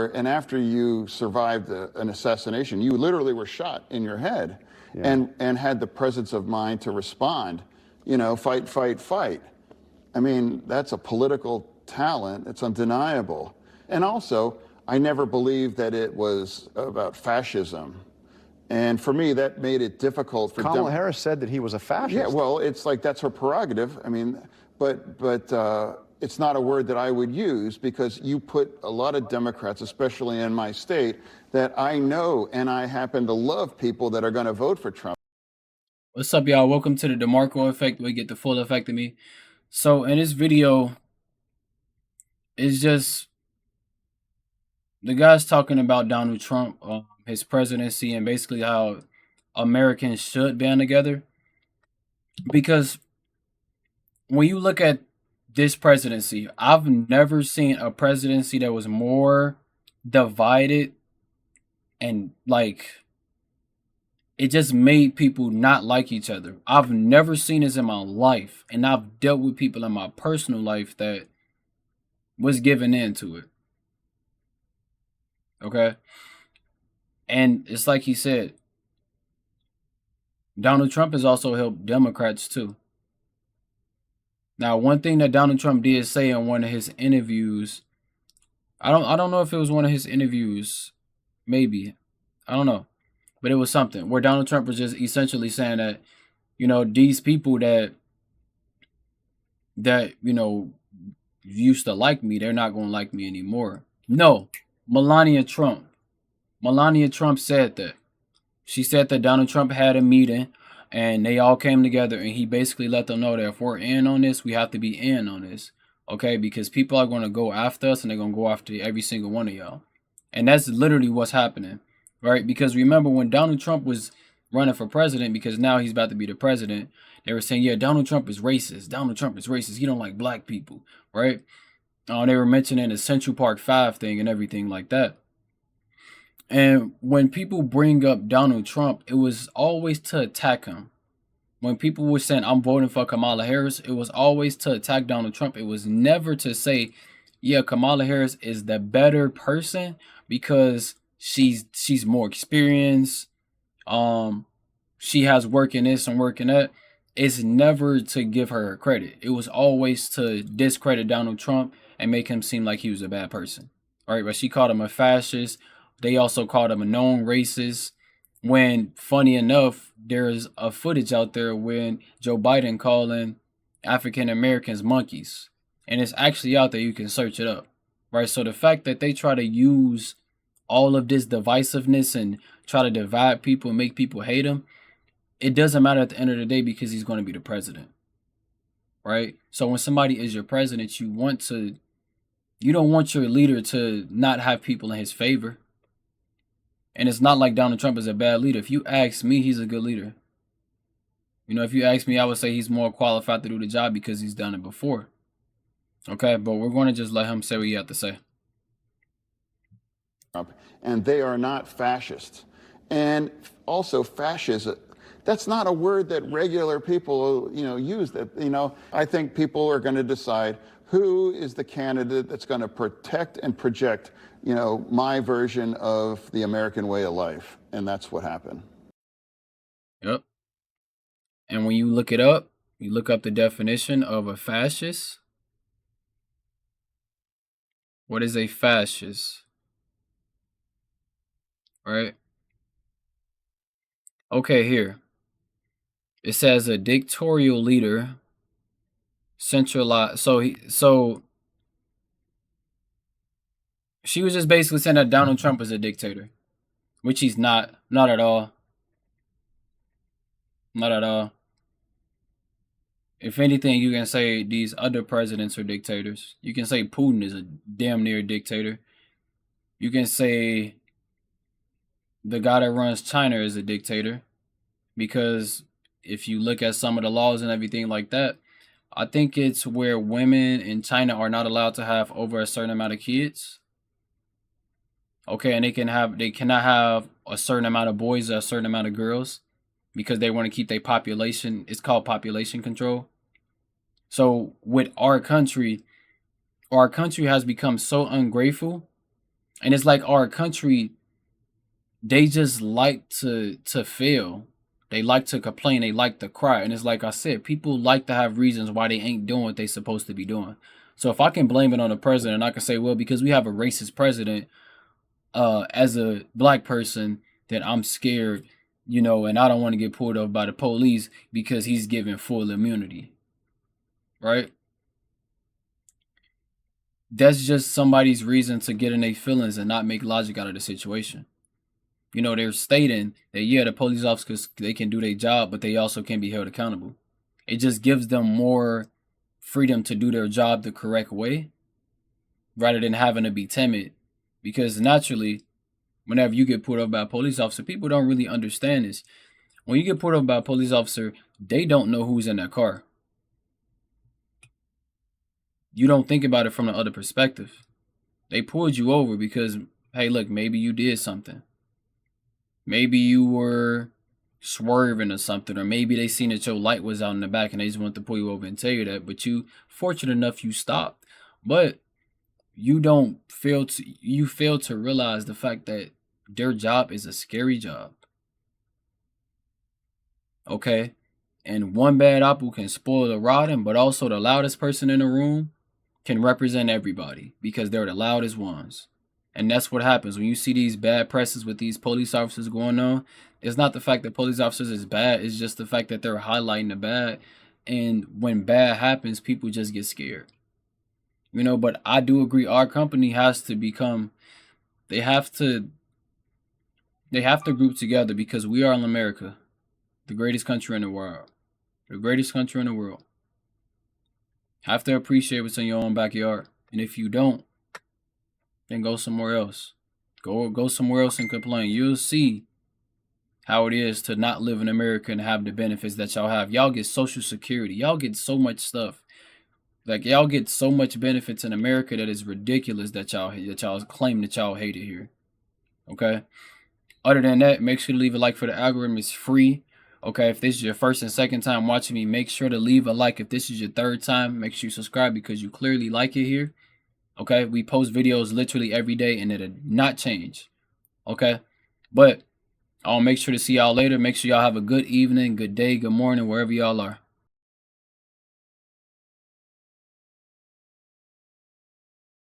and after you survived an assassination, you literally were shot in your head, and had the presence of mind to respond, fight, fight, fight. I mean, that's a political talent. It's undeniable. And also, I never believed that it was about fascism. And for me, that made it difficult for Kamala Harris said that he was a fascist. Yeah, well, it's like that's her prerogative. I mean, but it's not a word that I would use, because you put a lot of Democrats, especially in my state, that I know and I happen to love, people that are going to vote for Trump. What's up, y'all? Welcome to the DeMarkco effect, where you get the full effect of me. So in this video, it's just the guy's talking about Donald Trump, his presidency, and basically how Americans should band together. Because when you look at this presidency, I've never seen a presidency that was more divided, and it just made people not like each other. I've never seen this in my life, and I've dealt with people in my personal life that was giving in to it. Okay? And it's like he said, Donald Trump has also helped Democrats too. Now, one thing that Donald Trump did say in one of his interviews, I don't know if it was one of his interviews, maybe, I don't know, but it was something where Donald Trump was just essentially saying that, these people that used to like me, they're not going to like me anymore. No, Melania Trump said that. She said that Donald Trump had a meeting and they all came together, and he basically let them know that if we're in on this, we have to be in on this. Okay, because people are going to go after us, and they're going to go after every single one of y'all. And that's literally what's happening, right? Because remember when Donald Trump was running for president, because now he's about to be the president, they were saying, yeah, Donald Trump is racist. Donald Trump is racist. He don't like black people, right? They were mentioning the Central Park 5 thing and everything like that. And when people bring up Donald Trump, it was always to attack him. When people were saying, I'm voting for Kamala Harris, it was always to attack Donald Trump. It was never to say, yeah, Kamala Harris is the better person because she's more experienced. She has work in this and work in that. It's never to give her credit. It was always to discredit Donald Trump and make him seem like he was a bad person. All right, but she called him a fascist. They also called him a known racist. When, funny enough, there's a footage out there when Joe Biden calling African Americans monkeys. And it's actually out there. You can search it up. Right? So the fact that they try to use all of this divisiveness and try to divide people and make people hate him, it doesn't matter at the end of the day, because he's going to be the president. Right? So when somebody is your president, you don't want your leader to not have people in his favor. And it's not like Donald Trump is a bad leader. If you ask me, he's a good leader. If you ask me, I would say he's more qualified to do the job because he's done it before. Okay, but we're going to just let him say what he had to say. And they are not fascist. And also fascism, that's not a word that regular people, use. That, I think people are going to decide who is the candidate that's going to protect and project, my version of the American way of life. And that's what happened. Yep. And when you look it up, you look up the definition of a fascist. What is a fascist? Right? Okay, here. It says a dictatorial leader, centralized. So she was just basically saying that Donald Trump is a dictator, which he's not at all. Not at all. If anything, you can say these other presidents are dictators. You can say Putin is a damn near dictator. You can say the guy that runs China is a dictator, because if you look at some of the laws and everything like that, I think it's where women in China are not allowed to have over a certain amount of kids. Okay, and they cannot have a certain amount of boys or a certain amount of girls, because they want to keep their population. It's called population control. So with our country has become so ungrateful And it's like our country, they just like to fail. They like to complain. They like to cry. And it's like I said, people like to have reasons why they ain't doing what they supposed to be doing. So if I can blame it on the president, I can say, well, because we have a racist president, as a black person, then I'm scared, and I don't want to get pulled over by the police because he's given full immunity. Right? That's just somebody's reason to get in their feelings and not make logic out of the situation. They're stating that, yeah, the police officers, they can do their job, but they also can be held accountable. It just gives them more freedom to do their job the correct way rather than having to be timid. Because naturally, whenever you get pulled over by a police officer, people don't really understand this. When you get pulled over by a police officer, they don't know who's in that car. You don't think about it from the other perspective. They pulled you over because, hey, look, maybe you did something. Maybe you were swerving or something, or maybe they seen that your light was out in the back and they just wanted to pull you over and tell you that. But you, fortunate enough, you stopped. But you fail to realize the fact that their job is a scary job. Okay? And one bad apple can spoil the rotten, but also the loudest person in the room can represent everybody because they're the loudest ones. And that's what happens when you see these bad presses with these police officers going on. It's not the fact that police officers is bad. It's just the fact that they're highlighting the bad. And when bad happens, people just get scared. But I do agree our company has to become, they have to group together because we are in America, the greatest country in the world. The greatest country in the world. Have to appreciate what's in your own backyard. And if you don't, then go somewhere else. Go somewhere else and complain. You'll see how it is to not live in America and have the benefits that y'all have. Y'all get Social Security. Y'all get so much stuff. Like, y'all get so much benefits in America that is ridiculous that y'all claim that y'all hate it here. Okay? Other than that, make sure to leave a like for the algorithm. It's free. Okay, if this is your first and second time watching me, make sure to leave a like. If this is your third time, make sure you subscribe because you clearly like it here. Okay, we post videos literally every day and it'll not change. Okay, but I'll make sure to see y'all later. Make sure y'all have a good evening, good day, good morning, wherever y'all are.